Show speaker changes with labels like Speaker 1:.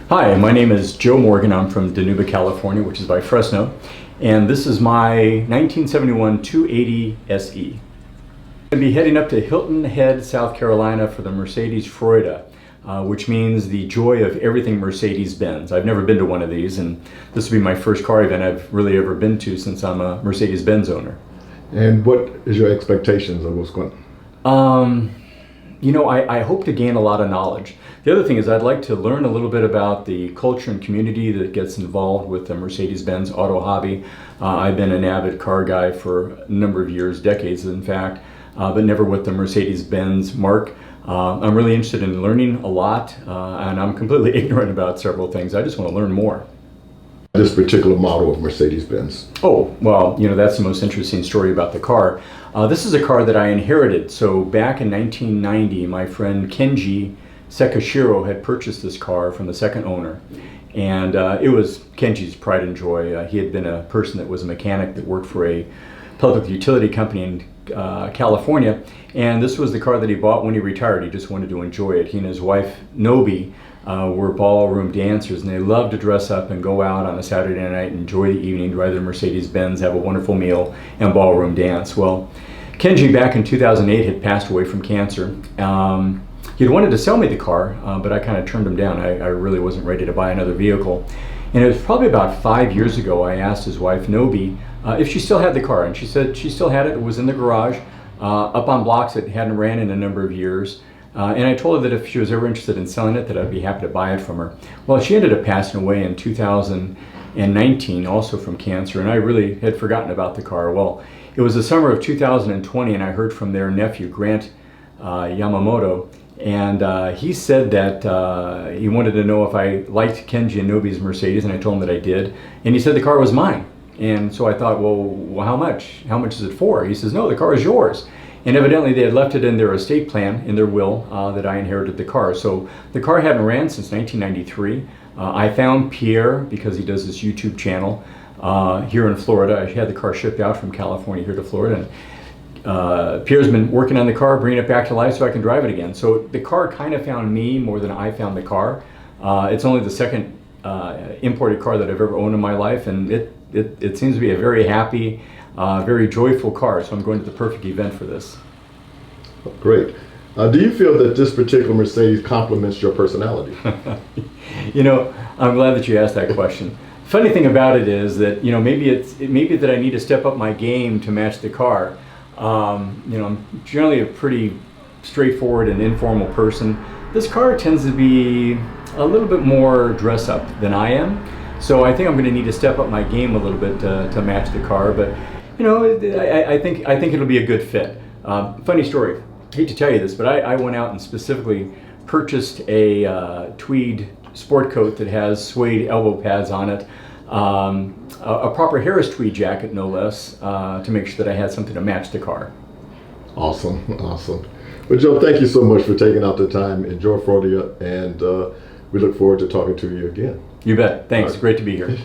Speaker 1: Hi, my name is Joe Morgan. I'm from Dinuba, California, which is by Fresno, and this is my 1971 280 SE. I'm going to be heading up to Hilton Head, South Carolina for the Mercedes Freude, which means the joy of everything Mercedes Benz. I've never been to one of these, and this will be my first car event I've really ever been to since I'm a Mercedes Benz owner.
Speaker 2: And what is your expectations of what's going on?
Speaker 1: I hope to gain a lot of knowledge. The other thing is I'd like to learn a little bit about the culture and community that gets involved with the Mercedes-Benz auto hobby. I've been an avid car guy for a number of years, decades in fact, but never with the Mercedes-Benz mark. I'm really interested in learning a lot, and I'm completely ignorant about several things. I just want to learn more.
Speaker 2: This particular model of Mercedes-Benz?
Speaker 1: Oh, well, that's the most interesting story about the car. This is a car that I inherited. So back in 1990, my friend Kenji Sekishiro had purchased this car from the second owner. And it was Kenji's pride and joy. He had been a person that was a mechanic that worked for a public utility company in California. And this was the car that he bought when he retired. He just wanted to enjoy it. He and his wife, Nobi, were ballroom dancers, and they loved to dress up and go out on a Saturday night and enjoy the evening, drive their Mercedes-Benz, have a wonderful meal, and ballroom dance. Well, Kenji back in 2008 had passed away from cancer. He'd wanted to sell me the car, but I kind of turned him down. I really wasn't ready to buy another vehicle. And it was probably about 5 years ago I asked his wife, Nobi, if she still had the car, and she said she still had it. It was in the garage, up on blocks that hadn't ran in a number of years. And I told her that if she was ever interested in selling it, that I'd be happy to buy it from her. Well, she ended up passing away in 2019, also from cancer, and I really had forgotten about the car. Well, it was the summer of 2020, and I heard from their nephew, Grant Yamamoto, and he said that he wanted to know if I liked Kenji and Nobi's Mercedes, and I told him that I did, and he said the car was mine. And so I thought, well, how much? How much is it for? He says, no, the car is yours. And evidently they had left it in their estate plan, in their will, that I inherited the car. So the car hadn't ran since 1993. I found Pierre, because he does this YouTube channel, here in Florida. I had the car shipped out from California here to Florida. And Pierre's been working on the car, bringing it back to life so I can drive it again. So the car kind of found me more than I found the car. It's only the second imported car that I've ever owned in my life, and it seems to be a very happy, very joyful car, so I'm going to the perfect event for this.
Speaker 2: Great. Do you feel that this particular Mercedes complements your personality?
Speaker 1: I'm glad that you asked that question. Funny thing about it is that, maybe that I need to step up my game to match the car. I'm generally a pretty straightforward and informal person. This car tends to be a little bit more dress up than I am. So I think I'm going to need to step up my game a little bit to match the car, but I think it'll be a good fit. Funny story. I hate to tell you this, but I went out and specifically purchased a tweed sport coat that has suede elbow pads on it, a proper Harris tweed jacket, no less, to make sure that I had something to match the car.
Speaker 2: Awesome, awesome. Well, Joe, thank you so much for taking out the time. Enjoy Freude, and we look forward to talking to you again.
Speaker 1: You bet. Thanks. Right. Great to be here.